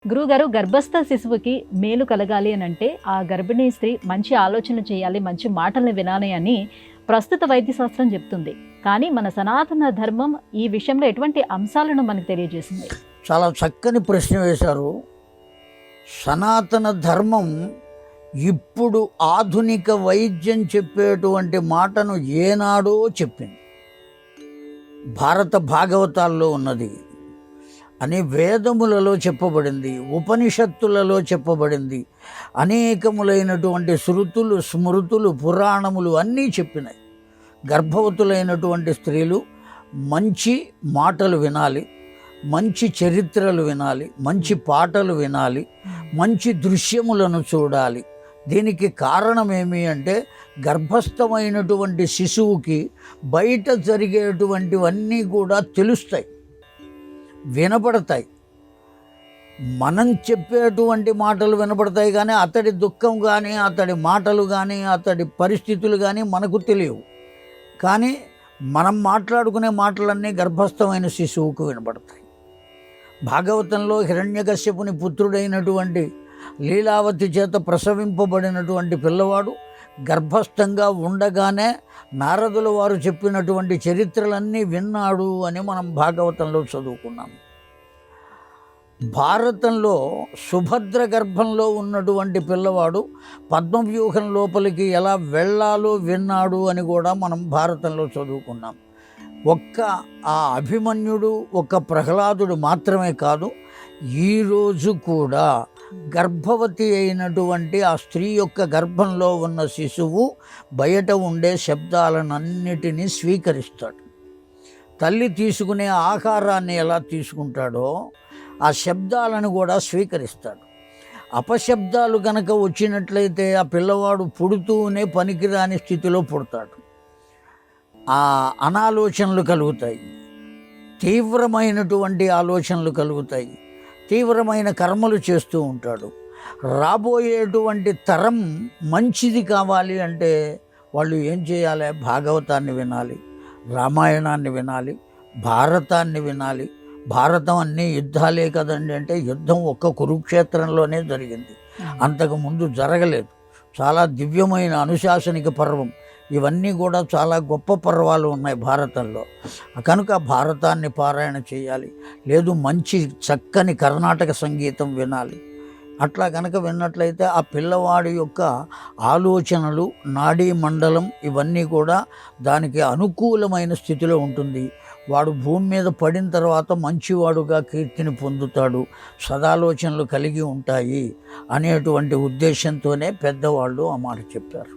గురువుగారు, గర్భస్థ శిశువుకి మేలు కలగాలి అని అంటే ఆ గర్భిణీ స్త్రీ మంచి ఆలోచనలు చేయాలి, మంచి మాటల్ని వినాలి అని ప్రస్తుత వైద్య శాస్త్రం చెప్తుంది. కానీ మన సనాతన ధర్మం ఈ విషయంలో ఎటువంటి అంశాలను మనకు తెలియజేసింది? చాలా చక్కని ప్రశ్న వేశారు. సనాతన ధర్మం ఇప్పుడు ఆధునిక వైద్యం చెప్పేటువంటి మాటను ఏనాడో చెప్పింది. భారత భాగవతాల్లో ఉన్నది అని వేదములలో చెప్పబడింది, ఉపనిషత్తులలో చెప్పబడింది, అనేకములైనటువంటి శృతులు, స్మృతులు, పురాణములు అన్నీ చెప్పినాయి. గర్భవతులైనటువంటి స్త్రీలు మంచి మాటలు వినాలి, మంచి చరిత్రలు వినాలి, మంచి పాటలు వినాలి, మంచి దృశ్యములను చూడాలి. దీనికి కారణమేమి అంటే గర్భస్థమైనటువంటి శిశువుకి బయట జరిగేటువంటివన్నీ కూడా తెలుస్తాయి, వినపడతాయి. మనం చెప్పేటువంటి మాటలు వినపడతాయి, కానీ అతడి దుఃఖం కానీ, అతడి మాటలు కానీ, అతడి పరిస్థితులు కానీ మనకు తెలియవు. కానీ మనం మాట్లాడుకునే మాటలన్నీ గర్భస్థమైన శిశువుకు వినపడతాయి. భాగవతంలో హిరణ్యకశ్యపుని పుత్రుడైనటువంటి లీలావతి చేత ప్రసవింపబడినటువంటి పిల్లవాడు గర్భస్థంగా ఉండగానే నారదుల వారు చెప్పినటువంటి చరిత్రలన్నీ విన్నాడు అని మనం భాగవతంలో చదువుకున్నాం. భారతంలో సుభద్ర గర్భంలో ఉన్నటువంటి పిల్లవాడు పద్మవ్యూహం లోపలికి ఎలా వెళ్ళాలో విన్నాడు అని కూడా మనం భారతంలో చదువుకున్నాం. ఒక్క ఆ అభిమన్యుడు, ఒక్క ప్రహ్లాదుడు మాత్రమే కాదు, ఈరోజు కూడా గర్భవతి అయినటువంటి ఆ స్త్రీ యొక్క గర్భంలో ఉన్న శిశువు బయట ఉండే శబ్దాలన్నిటినీ స్వీకరిస్తాడు. తల్లి తీసుకునే ఆహారాన్ని ఎలా తీసుకుంటాడో ఆ శబ్దాలను కూడా స్వీకరిస్తాడు. అపశబ్దాలు కనుక వచ్చినట్లయితే ఆ పిల్లవాడు పుడుతూనే పనికిరాని స్థితిలో పుడతాడు. ఆ అనాలోచనలు కలుగుతాయి, తీవ్రమైనటువంటి ఆలోచనలు కలుగుతాయి, తీవ్రమైన కర్మలు చేస్తూ ఉంటాడు. రాబోయేటువంటి తరం మంచిది కావాలి అంటే వాళ్ళు ఏం చేయాలి? భాగవతాన్ని వినాలి, రామాయణాన్ని వినాలి, భారతాన్ని వినాలి. భారతం అన్నీ యుద్ధాలే కదండి అంటే యుద్ధం ఒక్క కురుక్షేత్రంలోనే జరిగింది, అంతకుముందు జరగలేదు. చాలా దివ్యమైన అనుశాసనిక పర్వం, ఇవన్నీ కూడా చాలా గొప్ప పర్వాలు ఉన్నాయి భారతంలో. కనుక భారతాన్ని పారాయణ చేయాలి, లేదు మంచి చక్కని కర్ణాటక సంగీతం వినాలి. అట్లా కనుక విన్నట్లయితే ఆ పిల్లవాడి యొక్క ఆలోచనలు, నాడీ మండలం ఇవన్నీ కూడా దానికి అనుకూలమైన స్థితిలో ఉంటుంది. వాడు భూమి మీద పడిన తర్వాత మంచివాడుగా కీర్తిని పొందుతాడు, సదాలోచనలు కలిగి ఉంటాయి అనేటువంటి ఉద్దేశంతోనే పెద్దవాళ్ళు ఆ మాట చెప్పారు.